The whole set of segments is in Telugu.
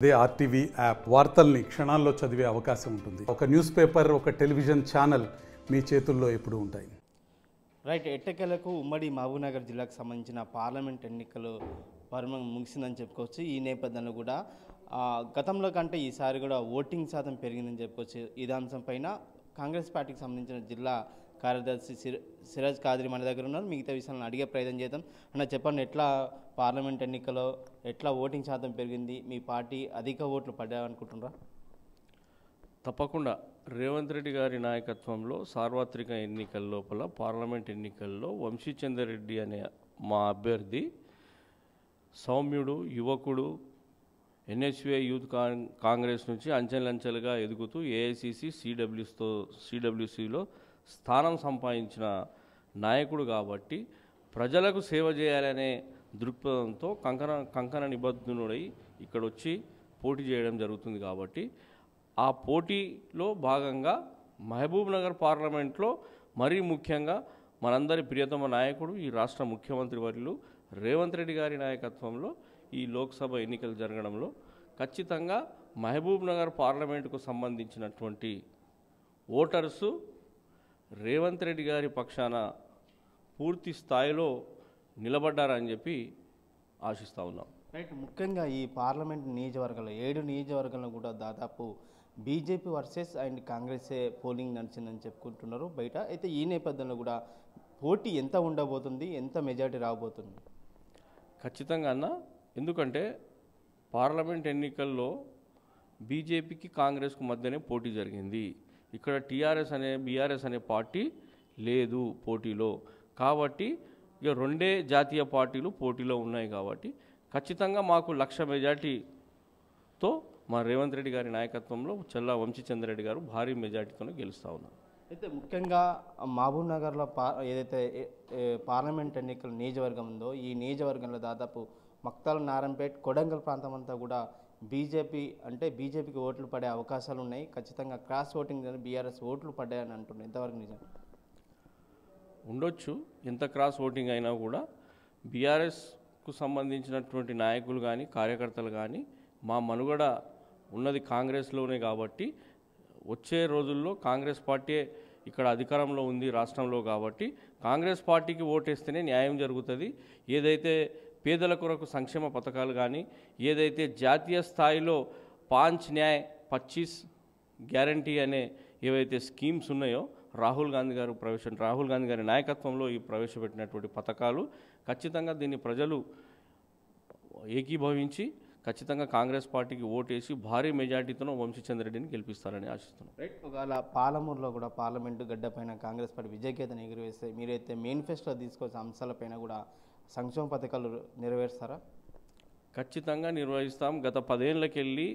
అదే ఆర్టీవీ యాప్ వార్తల్ని క్షణాల్లో చదివే అవకాశం ఉంటుంది. ఒక న్యూస్ పేపర్, ఒక టెలివిజన్ ఛానల్ మీ చేతుల్లో ఎప్పుడూ ఉంటాయి. రైట్. ఎట్టకేలకు ఉమ్మడి మహబూబ్నగర్ జిల్లాకు సంబంధించిన పార్లమెంట్ ఎన్నికలు పర్వం ముగిసిందని చెప్పుకోవచ్చు. ఈ నేపథ్యంలో కూడా గతంలో కంటే ఈసారి కూడా ఓటింగ్ శాతం పెరిగిందని చెప్పుకోవచ్చు. ఇదే అంశం పైన కాంగ్రెస్ పార్టీకి సంబంధించిన జిల్లా కార్యదర్శి సిరాజ్ కాదరి మన దగ్గర ఉన్నారు. మిగతా విషయాలను అడిగే ప్రయత్నం చేద్దాం. అన్న, చెప్పండి, ఎట్లా పార్లమెంట్ ఎన్నికలో ఎట్లా ఓటింగ్ శాతం పెరిగింది? మీ పార్టీ అధిక ఓట్లు పడ్డాయనుకుంటున్నారా? తప్పకుండా రేవంత్ రెడ్డి గారి నాయకత్వంలో సార్వత్రిక ఎన్నికల లోపల పార్లమెంట్ ఎన్నికల్లో వంశీచందర్ రెడ్డి అనే మా అభ్యర్థి సౌమ్యుడు, యువకుడు, ఎన్ఎస్యుఐ యూత్ కాంగ్రెస్ నుంచి అంచెలంచెలుగా ఎదుగుతూ ఏఐసిసి సిడబ్ల్యూసిలో స్థానం సంపాదించిన నాయకుడు కాబట్టి ప్రజలకు సేవ చేయాలనే దృక్పథంతో కంకణ నిబద్ధనుడై ఇక్కడ వచ్చి పోటీ చేయడం జరుగుతుంది. కాబట్టి ఆ పోటీలో భాగంగా మహబూబ్ నగర్ పార్లమెంట్లో మరీ ముఖ్యంగా మనందరి ప్రియతమ నాయకుడు, ఈ రాష్ట్ర ముఖ్యమంత్రి వర్యులు రేవంత్ రెడ్డి గారి నాయకత్వంలో ఈ లోక్సభ ఎన్నికలు జరగడంలో ఖచ్చితంగా మహబూబ్ నగర్ పార్లమెంటుకు సంబంధించినటువంటి ఓటర్సు రేవంత్ రెడ్డి గారి పక్షాన పూర్తి స్థాయిలో నిలబడ్డారని చెప్పి ఆశిస్తూ ఉన్నాం. రైట్. ముఖ్యంగా ఈ పార్లమెంట్ నియోజకవర్గాల్లో 7 నియోజకవర్గాల్లో కూడా దాదాపు బీజేపీ వర్సెస్ అండ్ కాంగ్రెసే పోలింగ్ నడిచిందని చెప్పుకుంటున్నారు బయట. అయితే ఈ నేపథ్యంలో కూడా పోటీ ఎంత ఉండబోతుంది, ఎంత మెజారిటీ రాబోతుంది? ఖచ్చితంగా అన్న, ఎందుకంటే పార్లమెంట్ ఎన్నికల్లో బీజేపీకి కాంగ్రెస్కు మధ్యనే పోటీ జరిగింది. ఇక్కడ బీఆర్ఎస్ అనే పార్టీ లేదు పోటీలో. కాబట్టి ఇక రెండే జాతీయ పార్టీలు పోటీలో ఉన్నాయి. కాబట్టి ఖచ్చితంగా మాకు 1,00,000 మెజార్టీతో మా రేవంత్ రెడ్డి గారి నాయకత్వంలో చల్లా వంశీచంద్ర రెడ్డి గారు భారీ మెజార్టీతోనే గెలుస్తూ ఉన్నారు. అయితే ముఖ్యంగా మహబూబ్ నగర్లో ఏదైతే పార్లమెంట్ ఎన్నికల నియోజకవర్గం ఉందో, ఈ నియోజకవర్గంలో దాదాపు మక్తల్, నారంపేట్, కొడంగల్ ప్రాంతం అంతా కూడా బీజేపీకి ఓట్లు పడే అవకాశాలు ఉన్నాయి. ఖచ్చితంగా క్రాస్ ఓటింగ్ బీఆర్ఎస్ ఓట్లు పడ్డాయని అంటున్నారు. ఎంతవరకు నిజం? ఉండొచ్చు. ఎంత క్రాస్ ఓటింగ్ అయినా కూడా బీఆర్ఎస్కు సంబంధించినటువంటి నాయకులు కానీ, కార్యకర్తలు కానీ మా మనుగడ ఉన్నది కాంగ్రెస్లోనే. కాబట్టి వచ్చే రోజుల్లో కాంగ్రెస్ పార్టీ ఇక్కడ అధికారంలో ఉంది రాష్ట్రంలో. కాబట్టి కాంగ్రెస్ పార్టీకి ఓటేస్తేనే న్యాయం జరుగుతుంది. ఏదైతే పేదల కొరకు సంక్షేమ పథకాలు కానీ, ఏదైతే జాతీయ స్థాయిలో 5 న్యాయ్ 25 గ్యారంటీ అనే ఏవైతే స్కీమ్స్ ఉన్నాయో రాహుల్ గాంధీ గారి నాయకత్వంలో ఈ ప్రవేశపెట్టినటువంటి పథకాలు ఖచ్చితంగా దీన్ని ప్రజలు ఏకీభవించి ఖచ్చితంగా కాంగ్రెస్ పార్టీకి ఓటేసి భారీ మెజార్టీతో వంశీచంద్ర రెడ్డిని గెలిపిస్తారని ఆశిస్తున్నాం. రైట్. ఒకవేళ పాలమూరులో కూడా పార్లమెంటు గడ్డపైన కాంగ్రెస్ పార్టీ విజయకేతను ఎగురవేస్తే మీరైతే మేనిఫెస్టో తీసుకొచ్చే అంశాలపైన కూడా సంక్షేమ పథకాలు నెరవేరుస్తారా? ఖచ్చితంగా నిర్వహిస్తాం. గత 10 ఏళ్ళకెళ్ళి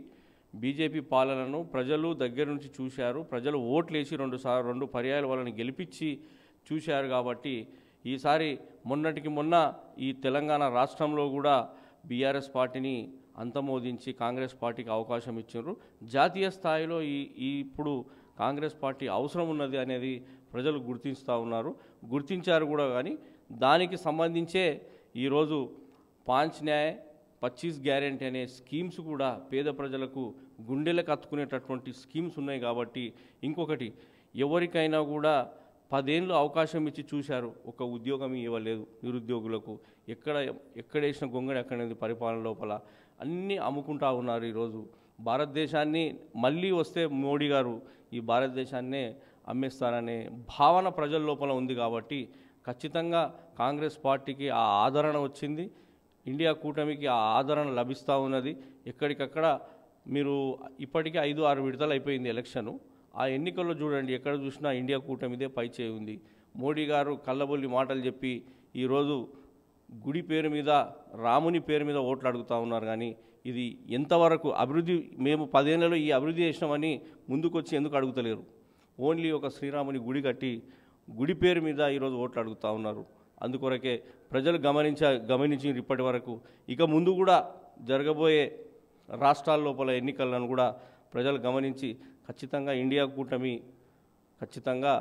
బీజేపీ పాలనను ప్రజలు దగ్గర నుంచి చూశారు. ప్రజలు ఓట్లేసి 2 పర్యాయాలు వాళ్ళని గెలిపించి చూశారు. కాబట్టి ఈసారి మొన్నటికి మొన్న ఈ తెలంగాణ రాష్ట్రంలో కూడా బీఆర్ఎస్ పార్టీని అంతమోదించి కాంగ్రెస్ పార్టీకి అవకాశం ఇచ్చారు. జాతీయ స్థాయిలో ఇప్పుడు కాంగ్రెస్ పార్టీ అవసరం ఉన్నది అనేది ప్రజలు గుర్తించారు కూడా. కానీ దానికి సంబంధించే ఈరోజు 5 న్యాయ్ 25 గ్యారెంటీ అనే స్కీమ్స్ కూడా పేద ప్రజలకు గుండెలకు అత్తుకునేటటువంటి స్కీమ్స్ ఉన్నాయి. కాబట్టి ఇంకొకటి, ఎవరికైనా కూడా 10 ఏళ్ళు అవకాశం ఇచ్చి చూశారు, ఒక ఉద్యోగం ఇవ్వలేదు నిరుద్యోగులకు. ఎక్కడేసిన గొంగడి అక్కడనేది పరిపాలన లోపల అన్నీ అమ్ముకుంటా ఉన్నారు. ఈరోజు భారతదేశాన్ని మళ్ళీ వస్తే మోడీ గారు ఈ భారతదేశాన్నే అమ్మేస్తారనే భావన ప్రజల లోపల ఉంది. కాబట్టి ఖచ్చితంగా కాంగ్రెస్ పార్టీకి ఆ ఆదరణ వచ్చింది, ఇండియా కూటమికి ఆ ఆదరణ లభిస్తూ ఉన్నది. ఎక్కడికక్కడ మీరు ఇప్పటికే 5-6 విడతలు అయిపోయింది ఎలక్షను. ఆ ఎన్నికల్లో చూడండి, ఎక్కడ చూసినా ఇండియా కూటమిదే పైచేయి ఉంది. మోడీ గారు కళ్ళబొల్లి మాటలు చెప్పి ఈరోజు గుడి పేరు మీద, రాముని పేరు మీద ఓట్లు అడుగుతూ ఉన్నారు. కానీ ఇది ఎంతవరకు అభివృద్ధి, మేము 10 ఏళ్లలో ఈ అభివృద్ధి చేసినామని ముందుకొచ్చి ఎందుకు అడుగుతలేరు? ఓన్లీ ఒక శ్రీరాముని గుడి కట్టి గుడి పేరు మీద ఈరోజు ఓట్లు అడుగుతూ ఉన్నారు. అందుకొరకే ప్రజలు గమనించి ఇప్పటి వరకు ఇక ముందు కూడా జరగబోయే రాష్ట్రాల లోపల ఎన్నికలను కూడా ప్రజలు గమనించి ఖచ్చితంగా ఇండియా కూటమి ఖచ్చితంగా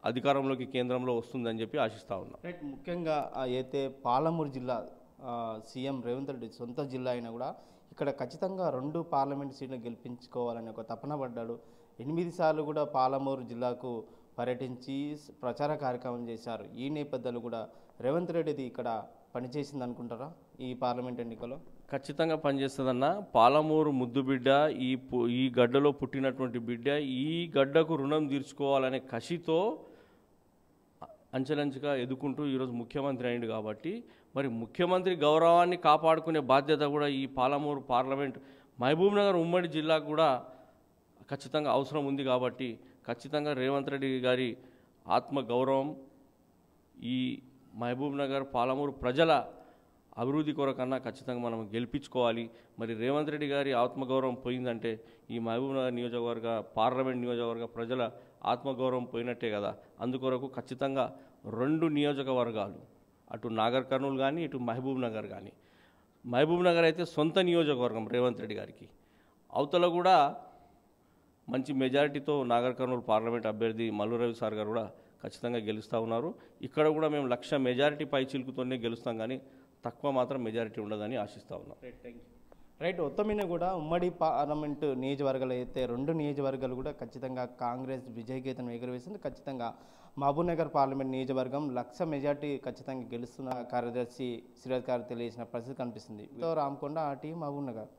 అధికారంలోకి కేంద్రంలో వస్తుందని చెప్పి ఆశిస్తూ ఉన్నాం. రైట్. ముఖ్యంగా అయితే పాలమూరు జిల్లా సీఎం రేవంత్ రెడ్డి సొంత జిల్లా అయినా కూడా ఇక్కడ ఖచ్చితంగా 2 పార్లమెంట్ సీట్లు గెలిపించుకోవాలని ఒక తపన పడ్డాడు. 8 సార్లు కూడా పాలమూరు జిల్లాకు పర్యటించి ప్రచార కార్యక్రమం చేశారు. ఈ నేపథ్యంలో కూడా రేవంత్ రెడ్డిది ఇక్కడ పనిచేసింది అనుకుంటారా ఈ పార్లమెంట్ ఎన్నికలో? ఖచ్చితంగా పనిచేస్తుందన్న. పాలమూరు ముద్దు బిడ్డ, ఈ గడ్డలో పుట్టినటువంటి బిడ్డ ఈ గడ్డకు రుణం తీర్చుకోవాలనే కసితో అంచెలంచెగా ఎదుర్కొంటూ ఈరోజు ముఖ్యమంత్రి అయింది కాబట్టి మరి ముఖ్యమంత్రి గౌరవాన్ని కాపాడుకునే బాధ్యత కూడా ఈ పాలమూరు పార్లమెంట్ మహబూబ్ నగర్ ఉమ్మడి జిల్లాకు కూడా ఖచ్చితంగా అవసరం ఉంది కాబట్టి ఖచ్చితంగా రేవంత్ రెడ్డి గారి ఆత్మగౌరవం ఈ మహబూబ్ నగర్ పాలమూరు ప్రజల అభివృద్ధి కొరకన్నా ఖచ్చితంగా మనం గెలిపించుకోవాలి. మరి రేవంత్ రెడ్డి గారి ఆత్మగౌరవం పోయిందంటే ఈ మహబూబ్ నగర్ నియోజకవర్గ పార్లమెంట్ నియోజకవర్గ ప్రజల ఆత్మగౌరవం పోయినట్టే కదా. అందుకొరకు ఖచ్చితంగా 2 నియోజకవర్గాలు అటు నాగర్ కర్నూలు కానీ ఇటు మహబూబ్ నగర్ కానీ, మహబూబ్ నగర్ అయితే సొంత నియోజకవర్గం రేవంత్ రెడ్డి గారికి, అవతల కూడా మంచి మెజారిటీతో నాగర్ కర్నూలు పార్లమెంట్ అభ్యర్థి మల్లు రవి సార్ గారు కూడా ఖచ్చితంగా గెలుస్తూ ఉన్నారు. ఇక్కడ కూడా మేము 1,00,000 మెజారిటీ పై చిలుకుతోనే గెలుస్తాం కానీ తక్కువ మాత్రం మెజారిటీ ఉండదని ఆశిస్తూ ఉన్నాం. రైట్. మొత్తం మీద కూడా ఉమ్మడి పార్లమెంటు నియోజకవర్గాలు అయితే 2 నియోజకవర్గాలు కూడా ఖచ్చితంగా కాంగ్రెస్ విజయగీతం ఎగురవేసింది. ఖచ్చితంగా మహబూబ్ నగర్ పార్లమెంట్ నియోజకవర్గం 1,00,000 మెజార్టీ ఖచ్చితంగా గెలుస్తున్న కార్యదర్శి సిరాజ్ గారు తెలియజేసిన పరిస్థితి కనిపిస్తుంది. రామకొండ ఆర్టీ మహబూబ్ నగర్.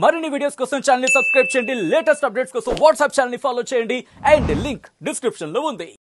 మరిన్ని వీడియోస్ కోసం ఛానల్ ని సబ్స్క్రైబ్ చేయండి. లేటెస్ట్ అప్డేట్స్ కోసం వాట్సాప్ ఛానల్ ని ఫాలో చేయండి. అండ్ లింక్ డిస్క్రిప్షన్ లో ఉంది.